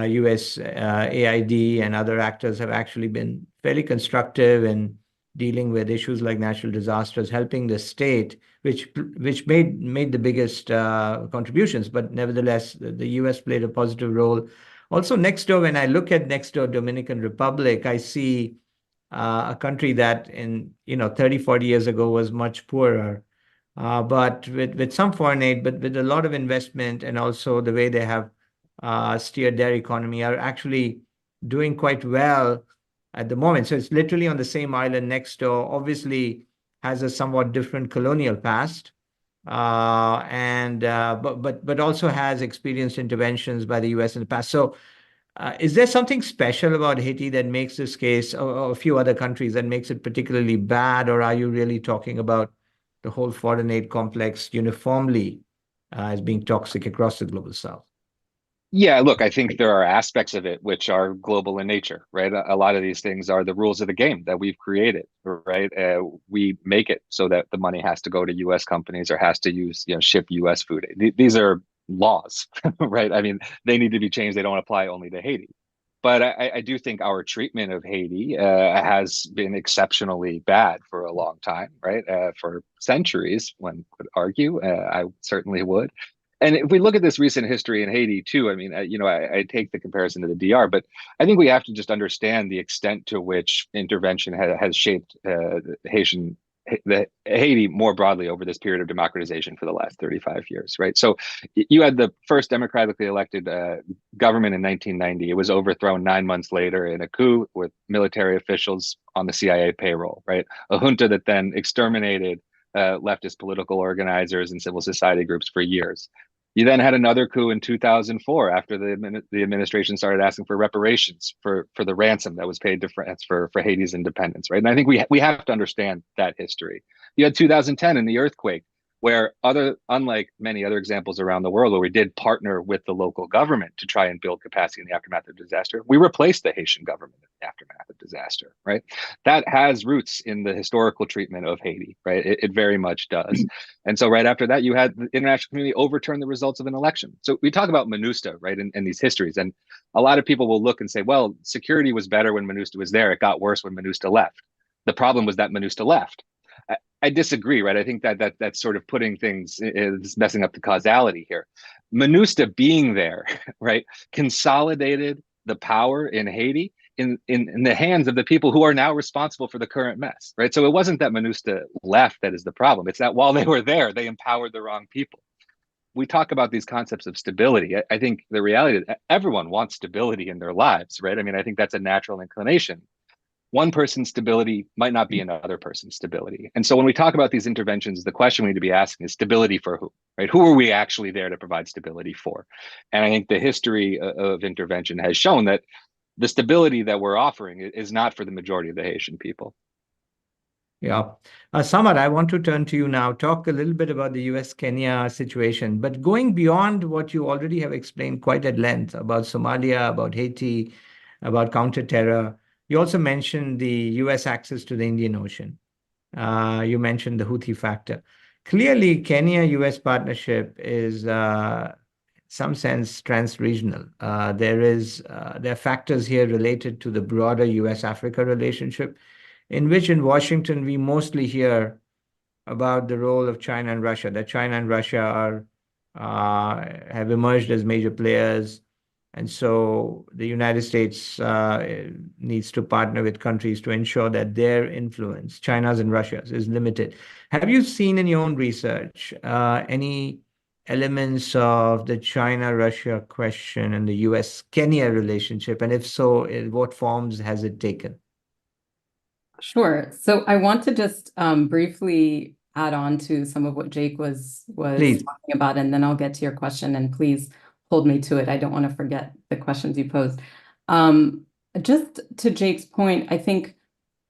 U.S. AID and other actors have actually been fairly constructive in dealing with issues like natural disasters, helping the state, which made the biggest contributions. But nevertheless, the U.S. played a positive role. Also, next door, when I look at next door Dominican Republic, I see a country that in 30, 40 years ago was much poorer, but with some foreign aid, but with a lot of investment, and also the way they have steered their economy, are actually doing quite well at the moment. So it's literally on the same island next door, obviously has a somewhat different colonial past, but also has experienced interventions by the US in the past. So is there something special about Haiti that makes this case, or a few other countries, that makes it particularly bad? Or are you really talking about the whole foreign aid complex uniformly as being toxic across the global South? Yeah, look, I think there are aspects of it which are global in nature, right? A lot of these things are the rules of the game that we've created, right? We make it so that the money has to go to US companies or has to ship US food. These are laws, right? They need to be changed. They don't apply only to Haiti. But I do think our treatment of Haiti has been exceptionally bad for a long time, right? For centuries, one could argue. I certainly would. And if we look at this recent history in Haiti too, I mean, I take the comparison to the DR, but I think we have to just understand the extent to which intervention has shaped Haiti more broadly over this period of democratization for the last 35 years, right? So you had the first democratically elected government in 1990. It was overthrown 9 months later in a coup with military officials on the CIA payroll, right? A junta that then exterminated leftist political organizers and civil society groups for years. You then had another coup in 2004 after the administration started asking for reparations for the ransom that was paid to France for Haiti's independence, right? And I think we have to understand that history. You had 2010 and the earthquake, where unlike many other examples around the world where we did partner with the local government to try and build capacity in the aftermath of disaster, we replaced the Haitian government in the aftermath of disaster, right? That has roots in the historical treatment of Haiti, right? It very much does. And so right after that, you had the international community overturn the results of an election. So we talk about MINUSTA, right, in these histories. And a lot of people will look and say, well, security was better when MINUSTA was there. It got worse when MINUSTA left. The problem was that MINUSTA left. I disagree, right? I think that's sort of putting things, is messing up the causality here. MINUSTA being there, right, consolidated the power in Haiti in the hands of the people who are now responsible for the current mess, right? So it wasn't that MINUSTA left that is the problem. It's that while they were there, they empowered the wrong people. We talk about these concepts of stability. I think the reality is everyone wants stability in their lives, right? I mean, I think that's a natural inclination. One person's stability might not be another person's stability. And so when we talk about these interventions, the question we need to be asking is stability for who, right? Who are we actually there to provide stability for? And I think the history of intervention has shown that the stability that we're offering is not for the majority of the Haitian people. Yeah. Samar, I want to turn to you now, talk a little bit about the U.S. Kenya situation, but going beyond what you already have explained quite at length about Somalia, about Haiti, about counter-terror. You also mentioned the U.S. access to the Indian Ocean. You mentioned the Houthi factor. Clearly, Kenya-U.S. partnership is, in some sense, trans-regional. There are factors here related to the broader U.S.-Africa relationship, in which in Washington we mostly hear about the role of China and Russia, that China and Russia have emerged as major players. And so the United States needs to partner with countries to ensure that their influence, China's and Russia's, is limited. Have you seen in your own research any elements of the China-Russia question and the U.S.-Kenya relationship? And if so, what forms has it taken? Sure. So I want to just briefly add on to some of what Jake was talking about, and then I'll get to your question, and please hold me to it. I don't want to forget the questions you posed. Just to Jake's point, I think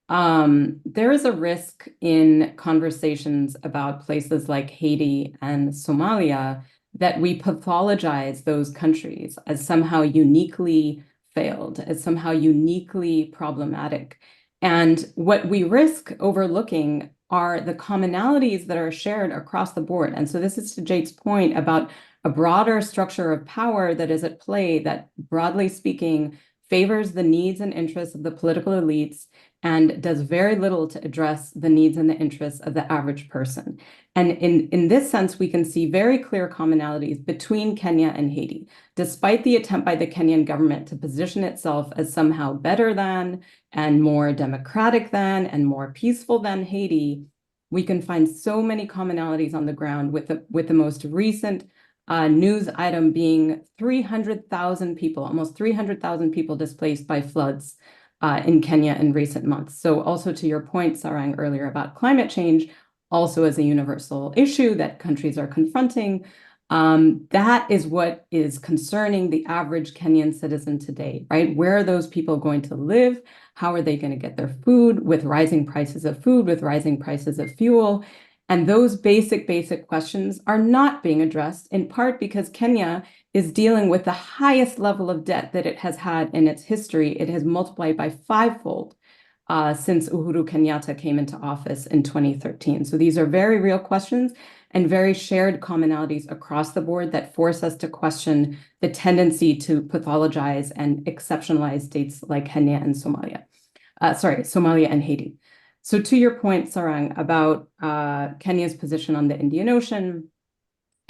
there is a risk in conversations about places like Haiti and Somalia that we pathologize those countries as somehow uniquely failed, as somehow uniquely problematic. And what we risk overlooking are the commonalities that are shared across the board. And so this is to Jake's point about a broader structure of power that is at play that, broadly speaking, favors the needs and interests of the political elites and does very little to address the needs and the interests of the average person. And in this sense, we can see very clear commonalities between Kenya and Haiti. Despite the attempt by the Kenyan government to position itself as somehow better than and more democratic than and more peaceful than Haiti, we can find so many commonalities on the ground, with the most recent news item being 300,000 people, almost 300,000 people displaced by floods in Kenya in recent months. So also to your point, Sarang, earlier about climate change, also as a universal issue that countries are confronting, that is what is concerning the average Kenyan citizen today, right? Where are those people going to live? How are they going to get their food with rising prices of food, with rising prices of fuel? And those basic questions are not being addressed, in part because Kenya is dealing with the highest level of debt that it has had in its history. It has multiplied by fivefold since Uhuru Kenyatta came into office in 2013. So these are very real questions and very shared commonalities across the board that force us to question the tendency to pathologize and exceptionalize states like Kenya and Somalia. Somalia and Haiti. So to your point, Sarang, about Kenya's position on the Indian Ocean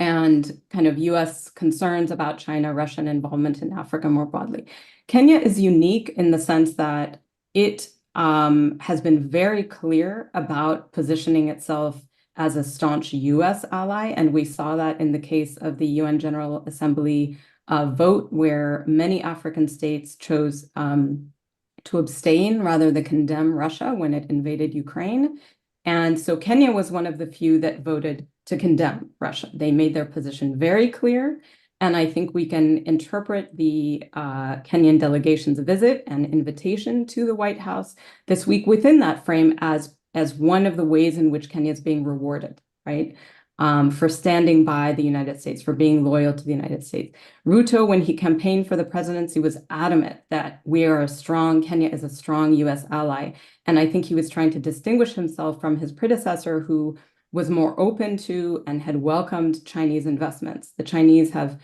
and kind of U.S. concerns about China, Russian involvement in Africa more broadly. Kenya is unique in the sense that it has been very clear about positioning itself as a staunch U.S. ally, and we saw that in the case of the UN General Assembly vote, where many African states chose to abstain rather than condemn Russia when it invaded Ukraine. And so Kenya was one of the few that voted to condemn Russia. They made their position very clear. And I think we can interpret the Kenyan delegation's visit and invitation to the White House this week within that frame as one of the ways in which Kenya is being rewarded, right? For standing by the United States, for being loyal to the United States. Ruto, when he campaigned for the presidency, was adamant that Kenya is a strong US ally. And I think he was trying to distinguish himself from his predecessor, who was more open to and had welcomed Chinese investments. The Chinese have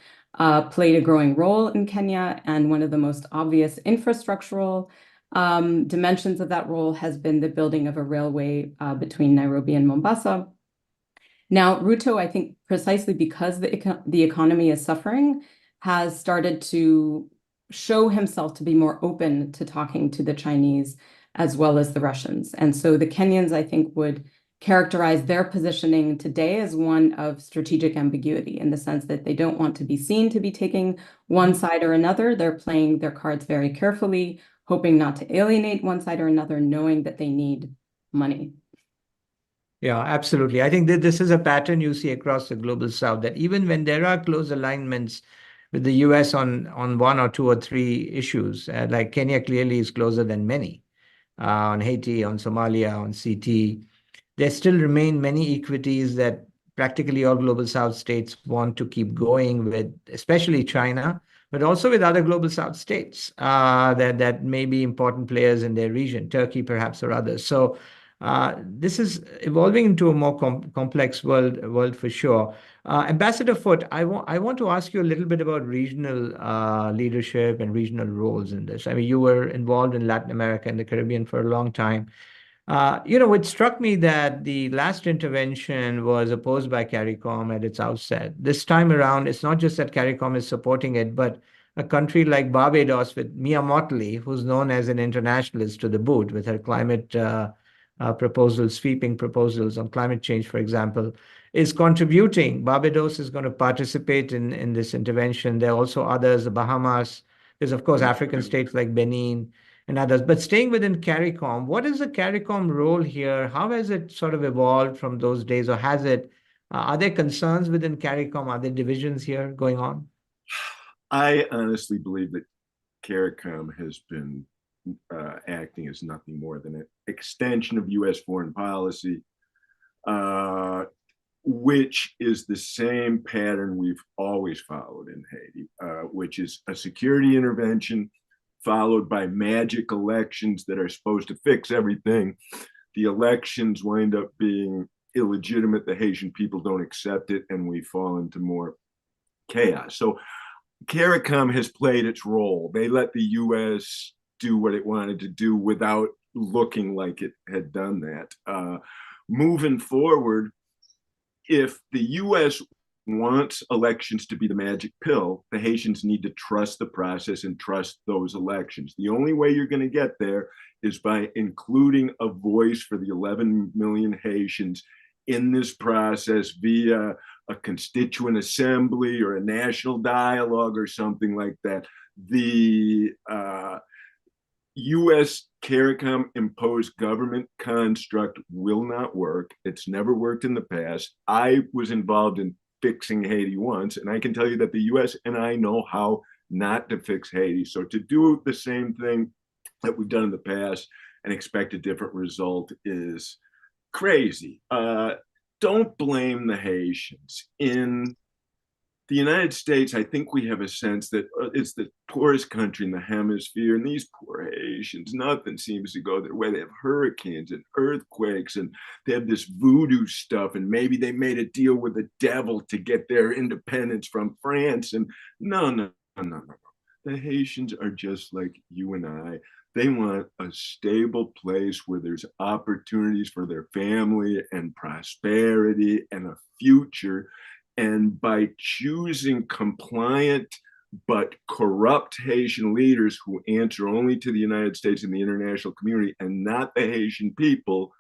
played a growing role in Kenya, and one of the most obvious infrastructural dimensions of that role has been the building of a railway between Nairobi and Mombasa. Now, Ruto, I think precisely because the economy is suffering, has started to show himself to be more open to talking to the Chinese as well as the Russians. And so the Kenyans, I think, would characterize their positioning today as one of strategic ambiguity, in the sense that they don't want to be seen to be taking one side or another. They're playing their cards very carefully, hoping not to alienate one side or another, knowing that they need money. Yeah, absolutely. I think that this is a pattern you see across the global south, that even when there are close alignments with the US on one or two or three issues, like Kenya clearly is closer than many, on Haiti, on Somalia, on CT, there still remain many equities that practically all global south states want to keep going with, especially China, but also with other global south states that may be important players in their region, Turkey perhaps or others. So this is evolving into a more complex world for sure. Ambassador Foote, I want to ask you a little bit about regional leadership and regional roles in this. I mean, you were involved in Latin America and the Caribbean for a long time. It struck me that the last intervention was opposed by CARICOM at its outset. This time around, it's not just that CARICOM is supporting it, but a country like Barbados with Mia Mottley, who's known as an internationalist to the boot with her climate proposals, sweeping proposals on climate change, for example, is contributing. Barbados is going to participate in this intervention. There are also others, the Bahamas. There's, of course, African states like Benin and others. But staying within CARICOM, what is the CARICOM role here? How has it sort of evolved from those days, or has it? Are there concerns within CARICOM? Are there divisions here going on? I honestly believe that CARICOM has been acting as nothing more than an extension of U.S. foreign policy, which is the same pattern we've always followed in Haiti, which is a security intervention followed by magic elections that are supposed to fix everything. The elections wind up being illegitimate. The Haitian people don't accept it, and we fall into more chaos. So CARICOM has played its role. They let the U.S. do what it wanted to do without looking like it had done that. Moving forward, if the U.S. wants elections to be the magic pill, the Haitians need to trust the process and trust those elections. The only way you're going to get there is by including a voice for the 11 million Haitians in this process via a constituent assembly or a national dialogue or something like that. The U.S. CARICOM imposed government construct will not work. It's never worked in the past. I was involved in fixing Haiti once, and I can tell you that the U.S. and I know how not to fix Haiti. So to do the same thing that we've done in the past and expect a different result is crazy. Don't blame the Haitians. In the United States, I think we have a sense that it's the poorest country in the hemisphere, and these poor Haitians, nothing seems to go their way. They have hurricanes and earthquakes, and they have this voodoo stuff, and maybe they made a deal with the devil to get their independence from France. And no. The Haitians are just like you and I. They want a stable place where there's opportunities for their family and prosperity and a future. And by choosing compliant but corrupt Haitian leaders who answer only to the United States and the international community and not the Haitian people,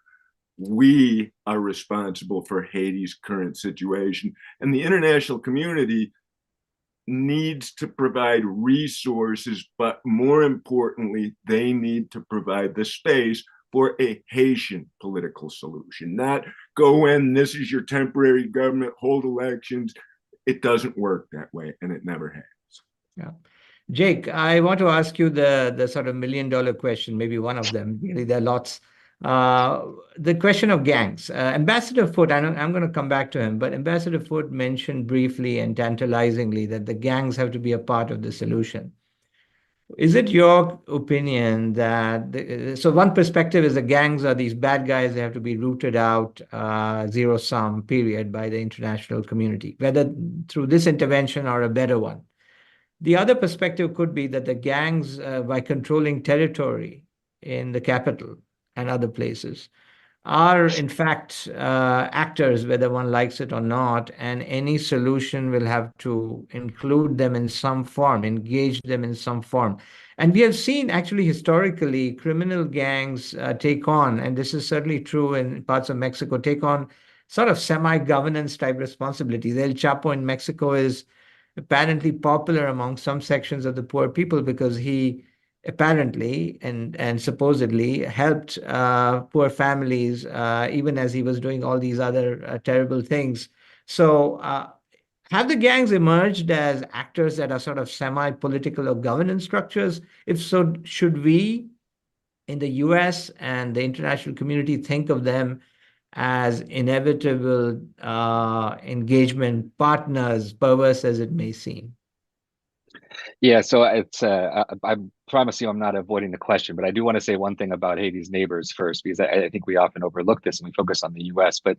we are responsible for Haiti's current situation. And the international community needs to provide resources, but more importantly, they need to provide the space for a Haitian political solution, not go in, this is your temporary government, hold elections. It doesn't work that way, and it never has. Yeah. Jake, I want to ask you the sort of $1 million question, maybe one of them. Really, there are lots. The question of gangs. Ambassador Foote, I'm going to come back to him, but Ambassador Foote mentioned briefly and tantalizingly that the gangs have to be a part of the solution. Is it your opinion that, so one perspective is the gangs are these bad guys, they have to be rooted out, zero sum period by the international community, whether through this intervention or a better one. The other perspective could be that the gangs, by controlling territory in the capital and other places, are in fact actors, whether one likes it or not, and any solution will have to include them in some form, engage them in some form. And we have seen actually historically criminal gangs take on, and this is certainly true in parts of Mexico, take on sort of semi-governance type responsibilities. El Chapo in Mexico is apparently popular among some sections of the poor people because he apparently and supposedly helped poor families even as he was doing all these other terrible things. So have the gangs emerged as actors that are sort of semi-political or governance structures? If so, should we in the US and the international community think of them as inevitable engagement partners, perverse as it may seem? Yeah, so it's I promise you I'm not avoiding the question, but I do want to say one thing about Haiti's neighbors first, because I think we often overlook this and we focus on the US, but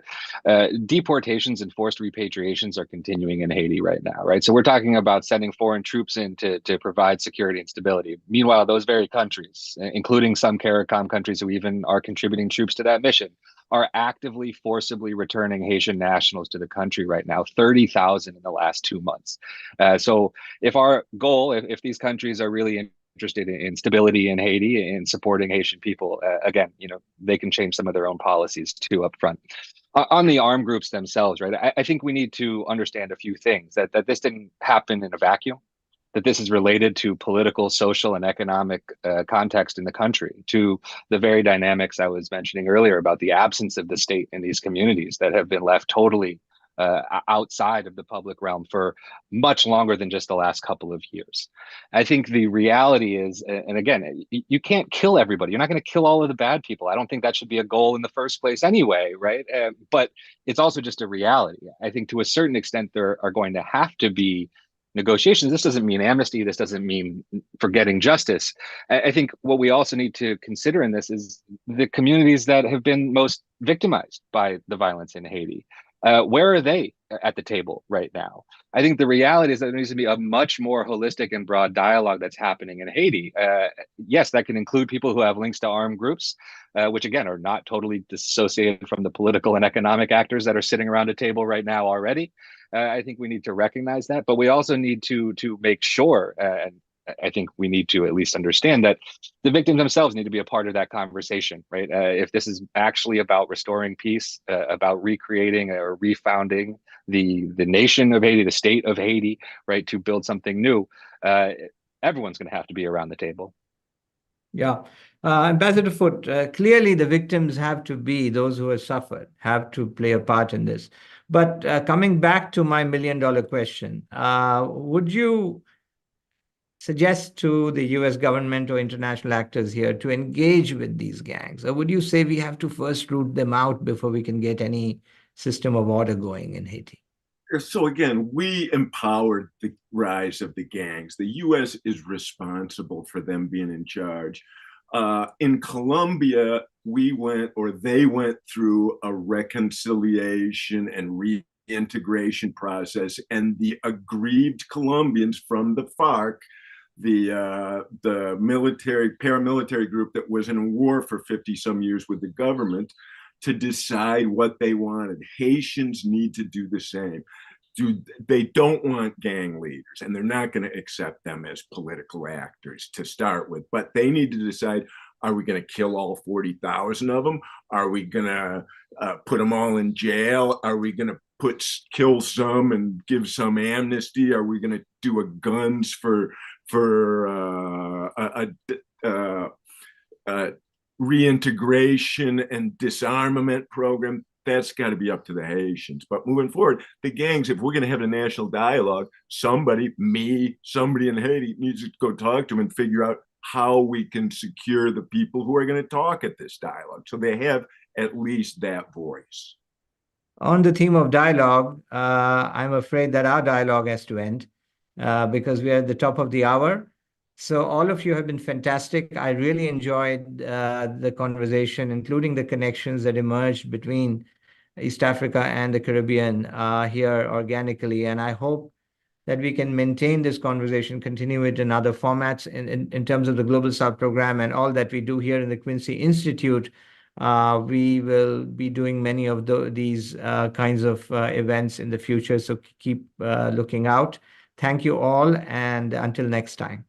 deportations and forced repatriations are continuing in Haiti right now, right? So we're talking about sending foreign troops in to provide security and stability. Meanwhile, those very countries, including some CARICOM countries who even are contributing troops to that mission, are actively, forcibly returning Haitian nationals to the country right now, 30,000 in the last 2 months. So if our goal, if these countries are really interested in stability in Haiti and supporting Haitian people, again, they can change some of their own policies too up front. On the armed groups themselves, right? I think we need to understand a few things, that this didn't happen in a vacuum, that this is related to political, social, and economic context in the country, to the very dynamics I was mentioning earlier about the absence of the state in these communities that have been left totally outside of the public realm for much longer than just the last couple of years. I think the reality is, and again, you can't kill everybody. You're not going to kill all of the bad people. I don't think that should be a goal in the first place anyway, right? But it's also just a reality. I think to a certain extent, there are going to have to be negotiations. This doesn't mean amnesty. This doesn't mean forgetting justice. I think what we also need to consider in this is the communities that have been most victimized by the violence in Haiti. Where are they at the table right now? I think the reality is that there needs to be a much more holistic and broad dialogue that's happening in Haiti. Yes, that can include people who have links to armed groups, which again are not totally dissociated from the political and economic actors that are sitting around a table right now already. I think we need to recognize that, but we also need to make sure, and I think we need to at least understand that the victims themselves need to be a part of that conversation, right? If this is actually about restoring peace, about recreating or refounding the nation of Haiti, the state of Haiti, right, to build something new, everyone's going to have to be around the table. Yeah. Ambassador Foote, clearly the victims have to be those who have suffered, have to play a part in this. But coming back to my $1 million question, would you suggest to the US government or international actors here to engage with these gangs? Or would you say we have to first root them out before we can get any system of order going in Haiti? So again, we empowered the rise of the gangs. The US is responsible for them being in charge. In Colombia, they went through a reconciliation and reintegration process, and the aggrieved Colombians from the FARC, the paramilitary group that was in war for 50 some years with the government, to decide what they wanted. Haitians need to do the same. they don't want gang leaders, and they're not going to accept them as political actors to start with. But they need to decide: are we going to kill all 40,000 of them? Are we going to put them all in jail? Are we going to kill some and give some amnesty? Are we going to do a guns for reintegration and disarmament program? That's got to be up to the Haitians. But moving forward, the gangs, if we're going to have a national dialogue, somebody in Haiti needs to go talk to them and figure out how we can secure the people who are going to talk at this dialogue, so they have at least that voice. On the theme of dialogue, I'm afraid that our dialogue has to end because we are at the top of the hour. So all of you have been fantastic. I really enjoyed the conversation, including the connections that emerged between East Africa and the Caribbean here organically. And I hope that we can maintain this conversation, continue it in other formats in terms of the Global South program and all that we do here in the Quincy Institute. We will be doing many of these kinds of events in the future. So keep looking out. Thank you all, and until next time.